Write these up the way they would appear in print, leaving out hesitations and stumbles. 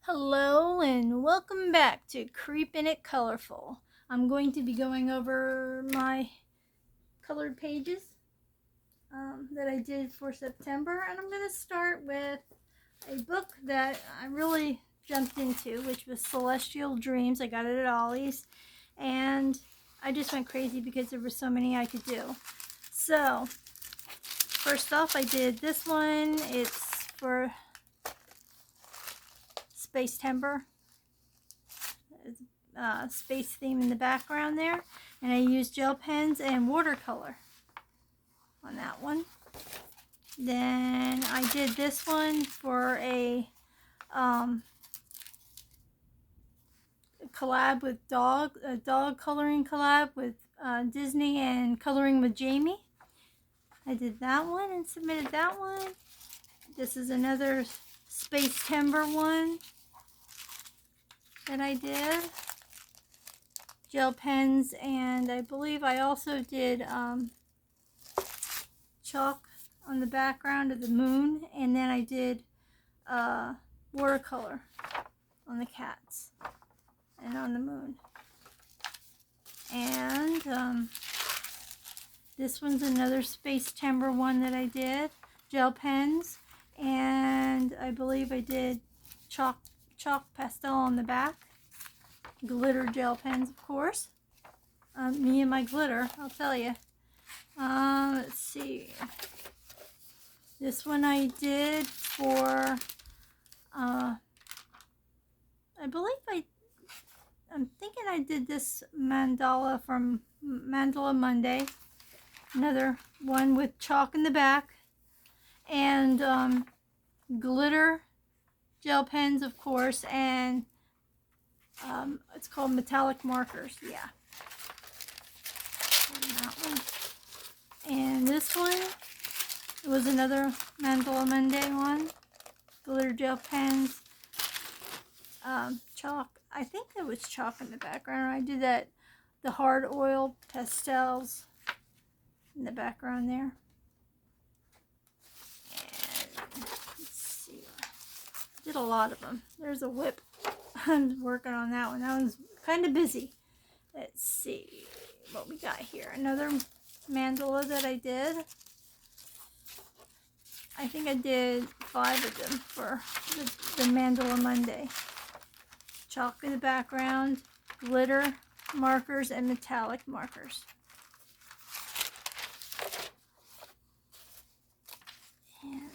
Hello and welcome back to Creepin' It Colorful. I'm going to be going over my colored pages that I did for September, and I'm going to start with a book that I really jumped into, which was Celestial Dreams. I got it at Ollie's, and I just went crazy because there were so many I could do. So, first off, I did this one. It's for Space Timber. Space theme in the background there, and I used gel pens and watercolor on that one. Then I did this one for a collab with a dog coloring collab with Disney and Coloring with Jamie. I did that one and submitted that one. This is another Space Timber one that I did. Gel pens, and I believe I also did chalk on the background of the moon, and then I did watercolor on the cats and on the moon. And this one's another Space Timber one that I did. Gel pens, and I believe I did chalk pastel on the back. Glitter gel pens, of course. Me and my glitter, I'll tell you. Let's see. This one I did for, I believe I'm thinking I did this mandala from Mandala Monday. Another one with chalk in the back. And glitter gel pens, of course, and it's called metallic markers. Yeah. And that one. And this one, it was another Mandala Monday one. Glitter gel pens, chalk. I think there was chalk in the background. I did the hard oil pastels in the background there. And let's see. I did a lot of them. There's a whip. I'm working on that one. That one's kind of busy. Let's see what we got here. Another mandala that I did. I think I did 5 of them for the Mandala Monday. Chalk in the background, glitter markers, and metallic markers. And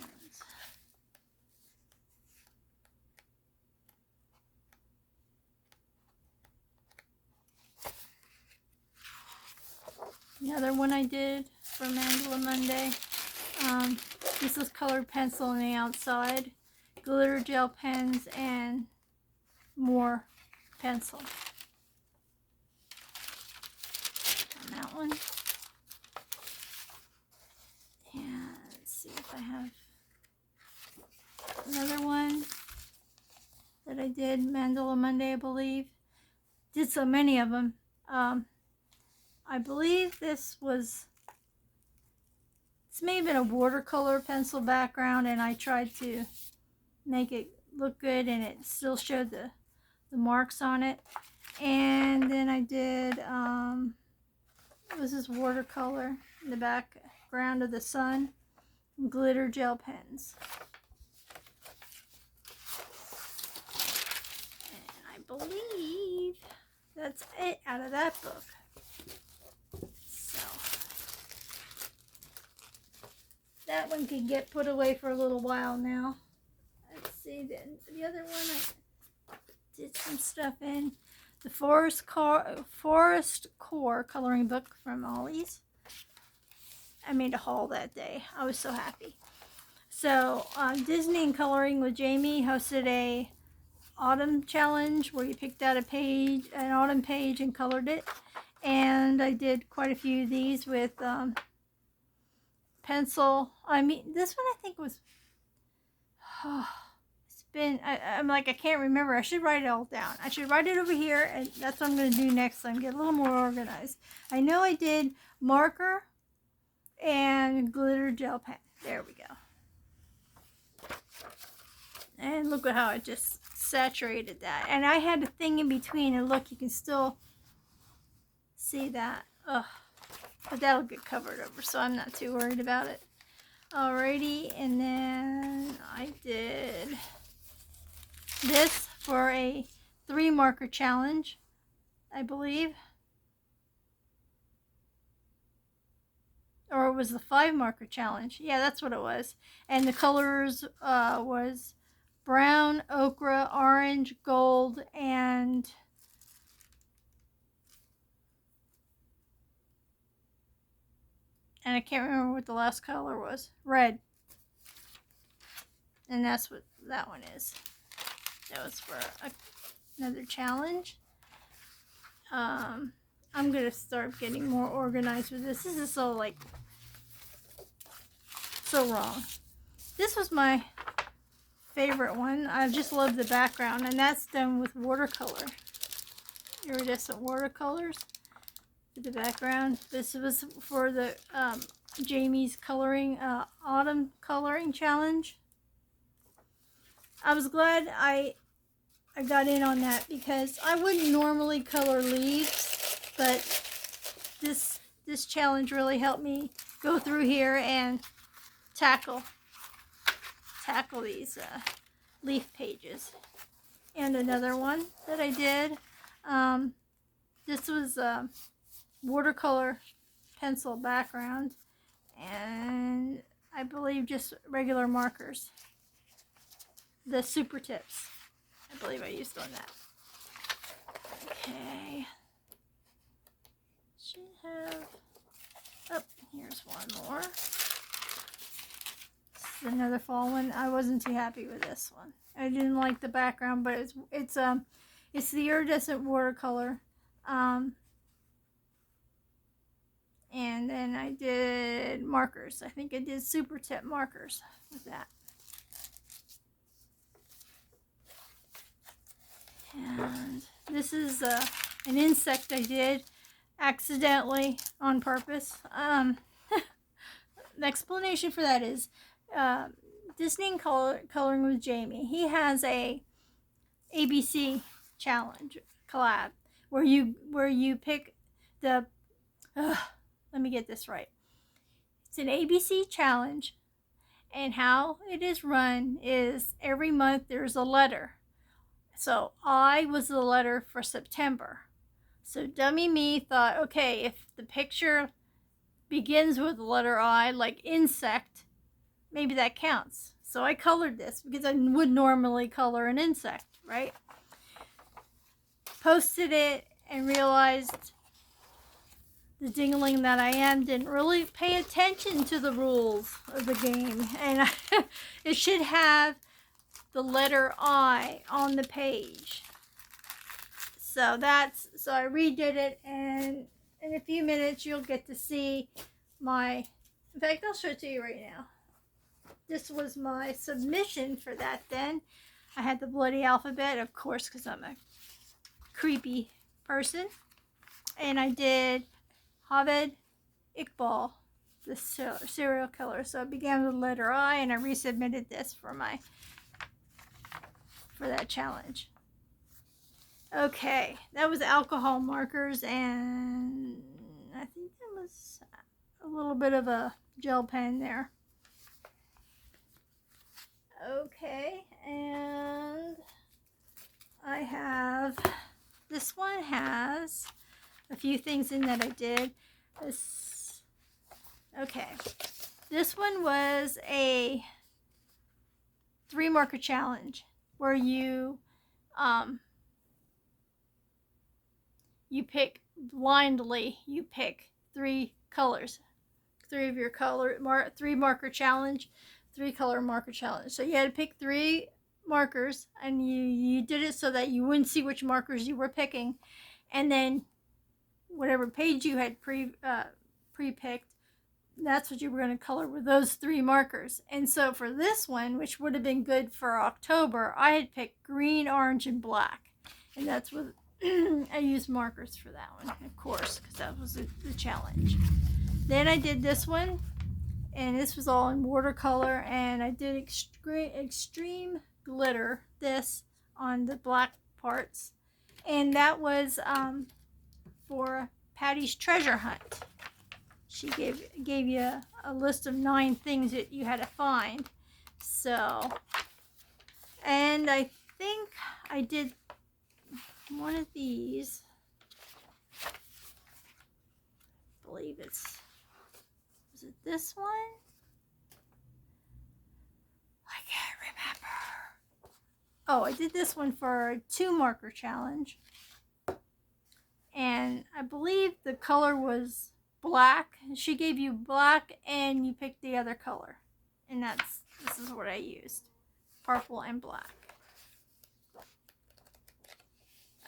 another one I did for Mandala Monday. This is colored pencil on the outside, glitter gel pens, and more pencil on that one. And let's see if I have another one that I did Mandala Monday, I believe. Did so many of them. I believe this may have been a watercolor pencil background, and I tried to make it look good, and it still showed the marks on it. And then I did, this is watercolor in the background of the sun, glitter gel pens. And I believe that's it out of that book. That one could get put away for a little while now. Let's see, then the other one I did some stuff in. The Forest Core coloring book from Ollie's. I made a haul that day. I was so happy. So Disney and Coloring with Jamie hosted a autumn challenge where you picked out an autumn page and colored it. And I did quite a few of these with pencil. I mean, this one I think was, it's been, I'm like, I can't remember. I should write it all down. I should write it over here, and that's what I'm going to do next time, get a little more organized. I know I did marker and glitter gel pen. There we go. And look at how it just saturated that. And I had a thing in between, and look, you can still see that. Ugh. But that'll get covered over, so I'm not too worried about it. Alrighty, and then I did this for a 3 marker challenge, I believe. Or it was the 5 marker challenge. Yeah, that's what it was. And the colors was brown, ochre, orange, gold, and I can't remember what the last color was. Red. And that's what that one is. That was for another challenge. I'm going to start getting more organized with this. This is so, like, so wrong. This was my favorite one. I just love the background, and that's done with watercolor. Iridescent watercolors for the background. This was for the Jamie's coloring, autumn coloring challenge. I was glad I got in on that because I wouldn't normally color leaves, but this challenge really helped me go through here and tackle these leaf pages. And another one that I did, this was watercolor pencil background, and I believe just regular markers. The super tips, I believe I used on that. Okay. Should have, oh, here's one more. This is another fall one. I wasn't too happy with this one. I didn't like the background, but it's the iridescent watercolor. And then I did markers. I think I did super tip markers with that. And this is an insect I did accidentally on purpose. The explanation for that is Disney Coloring with Jamie. He has a ABC challenge collab where you pick the let me get this right. It's an ABC challenge, and how it is run is every month there's a letter. So I was the letter for September. So dummy me thought, okay, if the picture begins with the letter I, like insect, maybe that counts. So I colored this because I would normally color an insect, right? Posted it and realized the dingling that I am didn't really pay attention to the rules of the game. And it should have the letter I on the page. So I redid it, and in a few minutes you'll get to see in fact, I'll show it to you right now. This was my submission for that then. I had the bloody alphabet, of course, because I'm a creepy person. And I did Javed Iqbal, the serial killer. So it began with the letter I, and I resubmitted this for that challenge. Okay, that was alcohol markers, and I think there was a little bit of a gel pen there. Okay, and I have, this one has a few things in that I did. Okay, this one was a 3 marker challenge where you pick blindly, you pick 3 colors, 3 of your 3 marker challenge, 3 color marker challenge. So you had to pick 3 markers, and you did it so that you wouldn't see which markers you were picking, and then whatever page you had pre-picked, that's what you were going to color with those 3 markers. And so for this one, which would have been good for October, I had picked green, orange, and black, and that's what I used markers for that one, of course, because that was the challenge. Then I did this one, and this was all in watercolor, and I did extreme glitter, this, on the black parts. And that was for Patty's treasure hunt. She gave you a list of 9 things that you had to find. So, and I think I did one of these. I believe was it this one? I can't remember. Oh, I did this one for a 2 marker challenge. And I believe the color was black. She gave you black and you picked the other color. And this is what I used. Purple and black.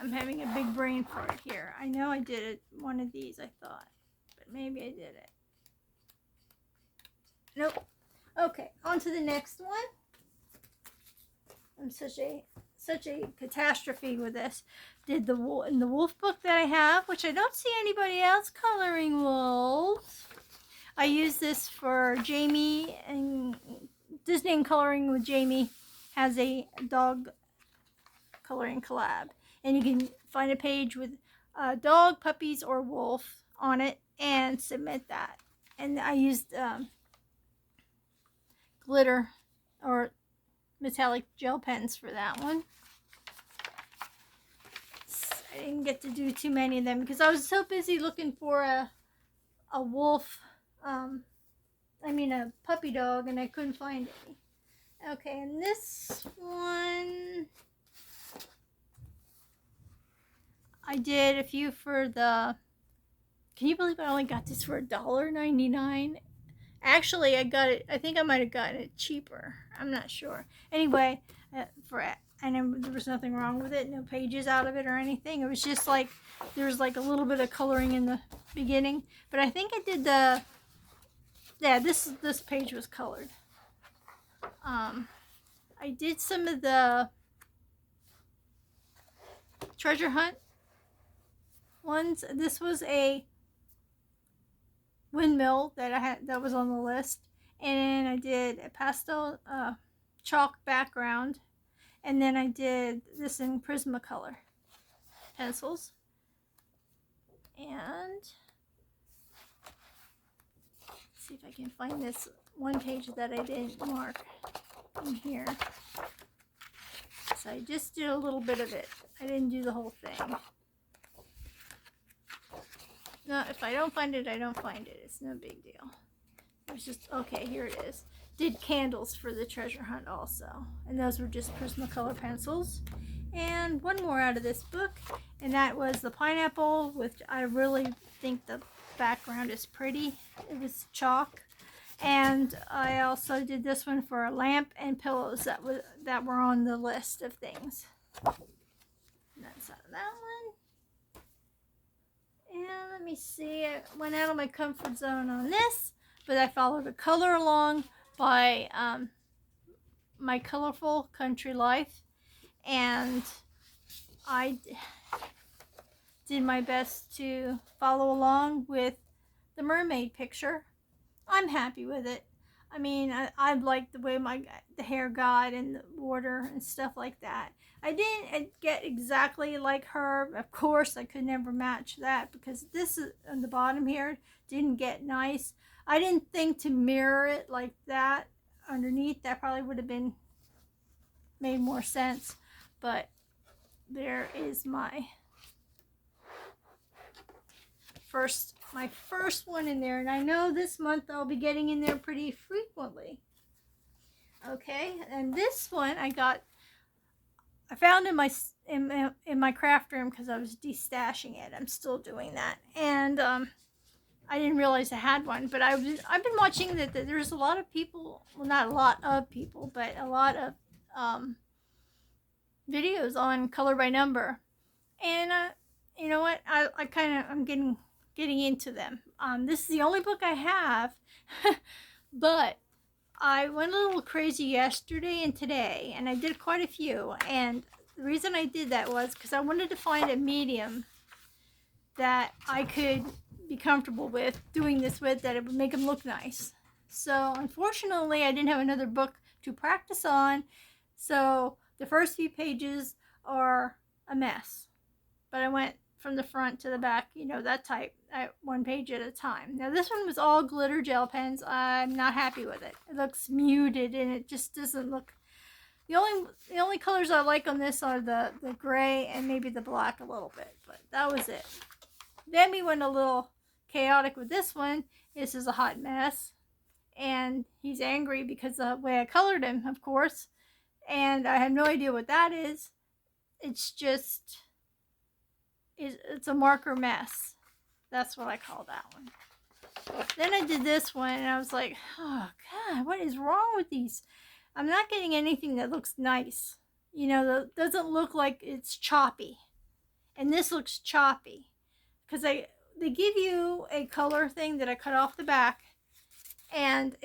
I'm having a big brain fart here. I know I did it, one of these, I thought. But maybe I did it. Nope. Okay, on to the next one. I'm such a catastrophe with this. Did the wool in the wolf book that I have, which I don't see anybody else coloring wolves. I use this for Jamie, and Disney and Coloring with Jamie has a dog coloring collab, and you can find a page with dog, puppies, or wolf on it and submit that. And I used glitter or metallic gel pens for that one. I didn't get to do too many of them because I was so busy looking for a wolf, a puppy dog, and I couldn't find any. Okay, and this one, I did a few for the, can you believe I only got this for $1.99? Actually, I got it, I think I might have gotten it cheaper. I'm not sure. Anyway, and there was nothing wrong with it, no pages out of it or anything. It was just like, there was like a little bit of coloring in the beginning. But I think I did this page was colored. I did some of the treasure hunt ones. This was a windmill that I had that was on the list, and I did a pastel chalk background, and then I did this in Prismacolor pencils. And let's see if I can find this one page that I didn't mark in here. So I just did a little bit of it. I didn't do the whole thing. No, if I don't find it, I don't find it. It's no big deal. It's just, okay, here it is. Did candles for the treasure hunt also. And those were just Prismacolor pencils. And one more out of this book, and that was the pineapple, which I really think the background is pretty. It was chalk. And I also did this one for a lamp and pillows that were on the list of things. And that's out of that one. And let me see, I went out of my comfort zone on this, but I followed a color along by My Colorful Country Life. And I did my best to follow along with the mermaid picture. I'm happy with it. I mean, I like the way the hair got and the water and stuff like that. I didn't get exactly like her. Of course, I could never match that because this is on the bottom here didn't get nice. I didn't think to mirror it like that underneath. That probably would have been made more sense. But there is my first one in there, and I know this month I'll be getting in there pretty frequently. Okay, and this one I found in my craft room because I was destashing it. I'm still doing that, and I didn't realize I had one. But I've been watching that there's a lot of people, well, not a lot of people, but a lot of videos on color by number, and you know what, I'm getting into them. This is the only book I have, but I went a little crazy yesterday and today, and I did quite a few. And the reason I did that was because I wanted to find a medium that I could be comfortable with doing this with, that it would make them look nice. So unfortunately, I didn't have another book to practice on So the first few pages are a mess. But I went from the front to the back, you know, that type, at one page at a time. Now this one was all glitter gel pens. I'm not happy with it. It looks muted and it just doesn't look. The only colors I like on this are the gray and maybe the black a little bit, but that was it. Then we went a little chaotic with this one. This is a hot mess, and he's angry because of the way I colored him, of course, and I have no idea what that is. It's just, it's a marker mess. That's what I call that one. Then I did this one, and I was like, oh God, what is wrong with these? I'm not getting anything that looks nice. You know, that doesn't look like it's choppy. And this looks choppy. Because they give you a color thing that I cut off the back. And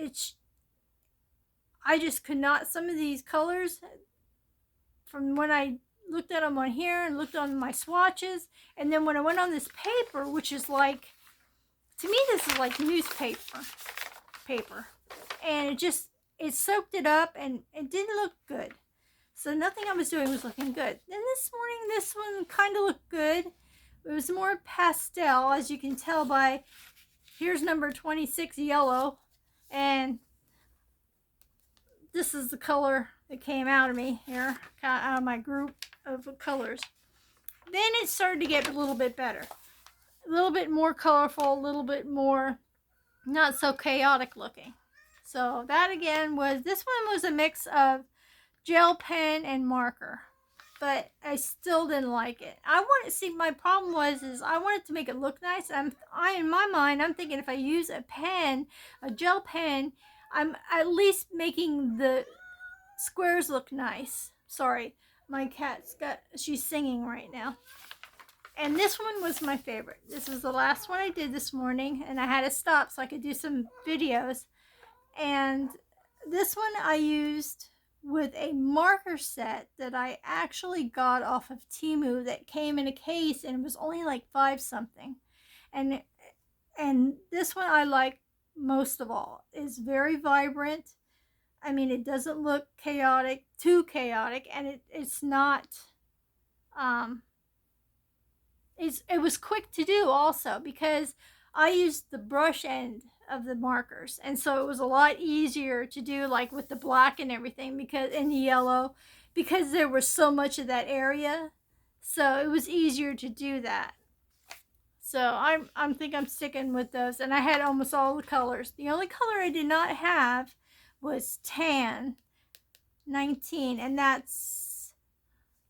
I just could not, some of these colors, from when I looked at them on here and looked on my swatches, and then when I went on this paper, which is like, to me this is like newspaper paper, and it soaked it up and it didn't look good. So nothing I was doing was looking good. Then this morning, this one kind of looked good. It was more pastel, as you can tell by, here's number 26 yellow, and this is the color that came out of me here, out of my group of colors. Then it started to get a little bit better. A little bit more colorful, a little bit more not so chaotic looking. So that again was, this one was a mix of gel pen and marker, but I still didn't like it. I wanted, see, my problem was I wanted to make it look nice. In my mind, I'm thinking if I use a pen, a gel pen, I'm at least making the squares look nice. Sorry, my she's singing right now. And this one was my favorite. This was the last one I did this morning, and I had to stop so I could do some videos. And this one I used with a marker set that I actually got off of Temu that came in a case, and it was only like $5 something. And this one I like most of all. It's very vibrant. I mean, it doesn't look chaotic, too chaotic, and it's not, it was quick to do also, because I used the brush end of the markers, and so it was a lot easier to do, like with the black and everything, because in the yellow, because there was so much of that area, so it was easier to do that. So I think I'm sticking with those, and I had almost all the colors. The only color I did not have was tan 19, and that's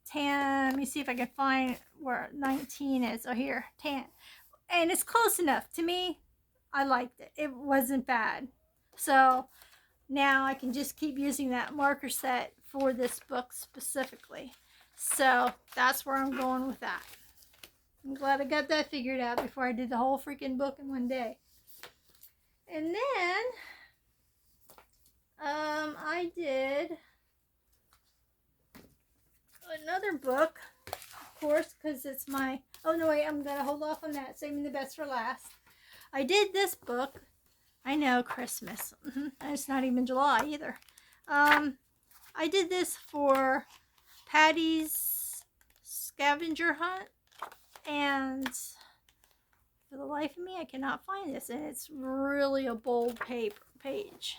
tan. Let me see if I can find where 19 is. Oh, here, tan, and it's close enough to me. I liked it. It wasn't bad. So now I can just keep using that marker set for this book specifically. So that's where I'm going with that. I'm glad I got that figured out before I did the whole freaking book in one day. And then I did another book, of course, because it's my, oh no wait, I'm gonna hold off on that, saving the best for last. I did this book, I know, Christmas, and it's not even July either. I did this for Patty's scavenger hunt, and for the life of me I cannot find this, and it's really a bold page.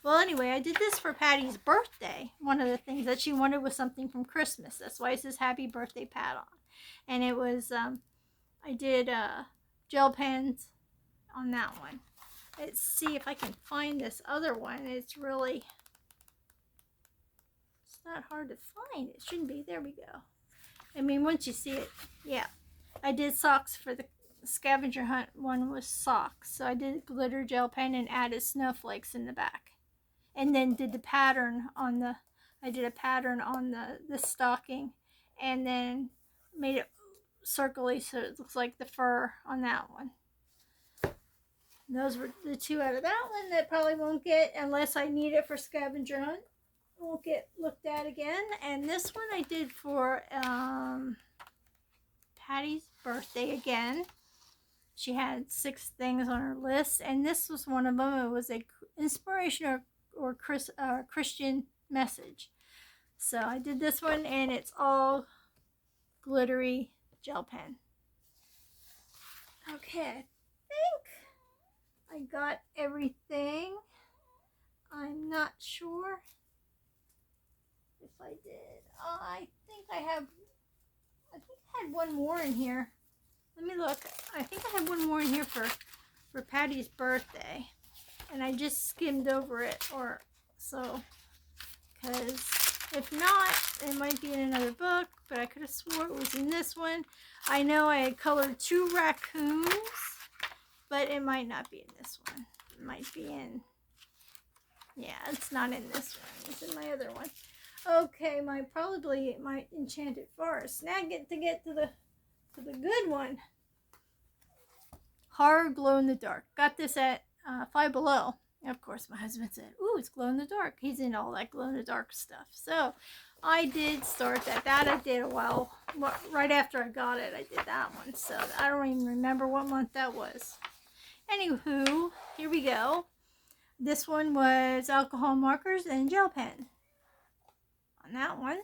Well, anyway, I did this for Patty's birthday. One of the things that she wanted was something from Christmas. That's why it says Happy Birthday, Pat on. And it was, I did gel pens on that one. Let's see if I can find this other one. It's really, it's not hard to find. It shouldn't be. There we go. I mean, once you see it, yeah. I did socks for the scavenger hunt one, was socks. So I did glitter gel pen and added snowflakes in the back. And then did the pattern on the, I did a pattern on the stocking, and then made it circly so it looks like the fur on that one. Those were the two out of that one that probably won't get, unless I need it for scavenger hunt, won't get looked at again. And this one I did for Patty's birthday again. she had 6 things on her list, and this was one of them. It was a inspiration or Christian message. So I did this one, and it's all glittery gel pen. Okay, I think I got everything. I'm not sure if I did. I think I had one more in here. Let me look. I think I had one more in here for Patty's birthday, and I just skimmed over it, or so, because if not, it might be in another book, but I could have swore it was in this one. I know I had colored 2 raccoons, but it might not be in this one. It might be in, yeah, it's not in this one. It's in my other one. Okay, probably my Enchanted Forest. Now get to the good one. Horror Glow in the Dark. Got this at Five Below. Of course, my husband said, "Ooh, it's glow in the dark." He's into all that glow in the dark stuff. So I did start that. That I did a while right after I got it. I did that one. So I don't even remember what month that was. Anywho, here we go. This one was alcohol markers and gel pen. On that one.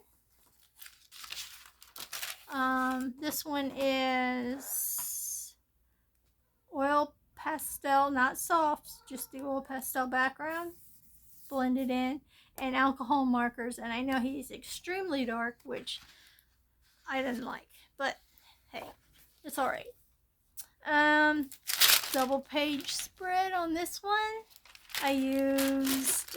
This one is oil pastel, not soft, just the oil pastel background blended in, and alcohol markers. And I know he's extremely dark, which I didn't like, but hey, it's all right. Double page spread on this one. I used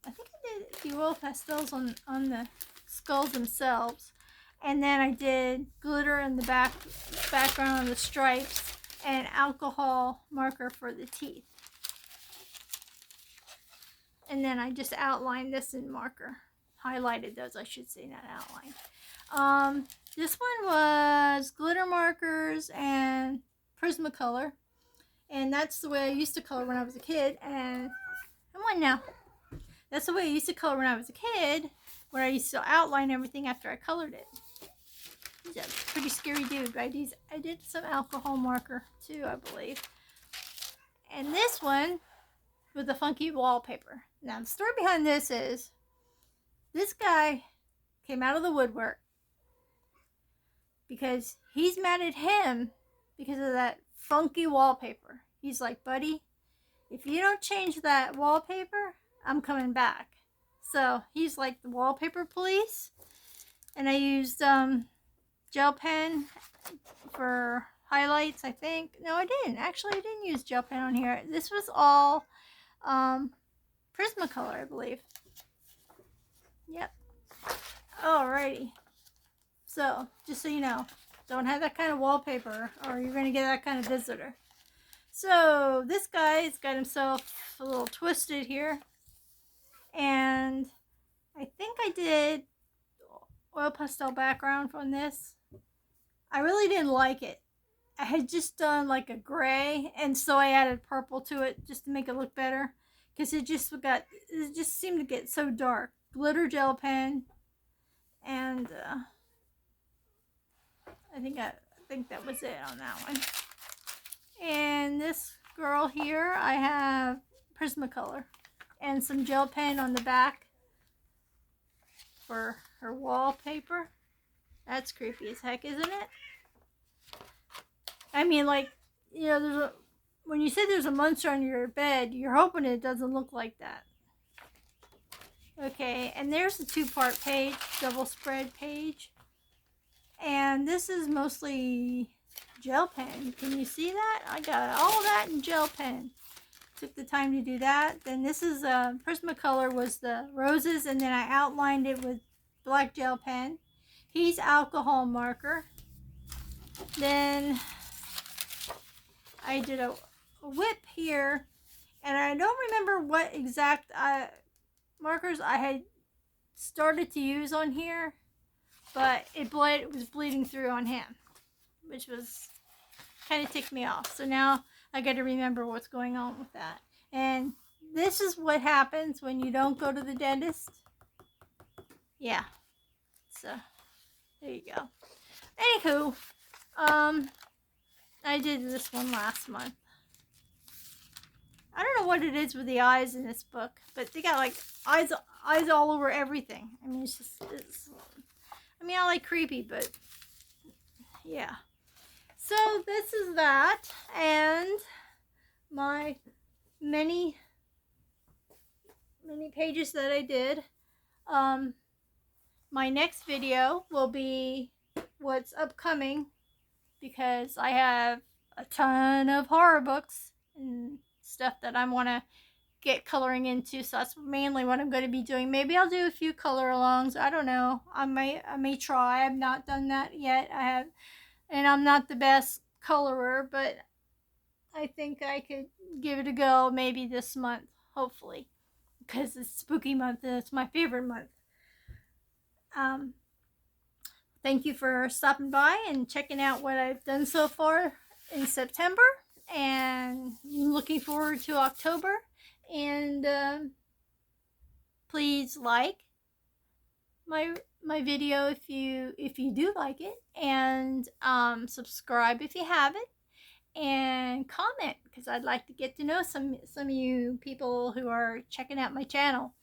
I think I did the oil pastels on the skulls themselves, and then I did glitter in the background on the stripes, and alcohol marker for the teeth. And then I just outlined this in marker, highlighted those, I should say, not outlined. This one was glitter markers and Prismacolor, and that's the way I used to color when I was a kid. And come on now. That's the way I used to color when I was a kid, where I used to outline everything after I colored it. He's a pretty scary dude, but I did some alcohol marker too, I believe. And this one with the funky wallpaper. Now, the story behind this is, this guy came out of the woodwork because he's mad at him because of that funky wallpaper. He's like, "Buddy, if you don't change that wallpaper, I'm coming back." So he's like the wallpaper police. And I used gel pen for highlights, I think. No, I didn't. Actually, I didn't use gel pen on here. This was all Prismacolor, I believe. Yep. Alrighty. So, just so you know, don't have that kind of wallpaper or you're going to get that kind of visitor. So, this guy's got himself a little twisted here. And I think I did oil pastel background on this. I really didn't like it. I had just done like a gray, and so I added purple to it just to make it look better, because it just seemed to get so dark. Glitter gel pen, and I think that was it on that one. And this girl here, I have Prismacolor and some gel pen on the back for her wallpaper. That's creepy as heck, isn't it? I mean, like, you know, when you say there's a monster on your bed, you're hoping it doesn't look like that. Okay, and there's the 2-part page, double spread page. And this is mostly gel pen. Can you see that? I got all that in gel pen. Took the time to do that. Then this is Prismacolor was the roses, and then I outlined it with black gel pen. He's alcohol marker. Then I did a whip here, and I don't remember what exact markers I had started to use on here, but it was bleeding through on him, which was kind of ticked me off. So now I got to remember what's going on with that. And this is what happens when you don't go to the dentist. Yeah. So there you go. Anywho, I did this one last month. I don't know what it is with the eyes in this book, but they got like eyes all over everything. I mean, I mean, I like creepy, but yeah. So this is that, and my many pages that I did. My next video will be what's upcoming, because I have a ton of horror books and stuff that I want to get coloring into, so that's mainly what I'm going to be doing. Maybe I'll do a few color alongs. I don't know. I may try. I've not done that yet. And I'm not the best colorer, but I think I could give it a go maybe this month, hopefully, because it's spooky month and it's my favorite month. Thank you for stopping by and checking out what I've done so far in September, and looking forward to October. And please like my video if you do like it, and subscribe if you haven't, and comment, because I'd like to get to know some of you people who are checking out my channel.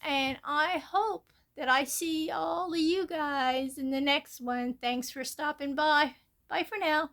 And I hope that I see all of you guys in the next one. Thanks for stopping by. Bye for now.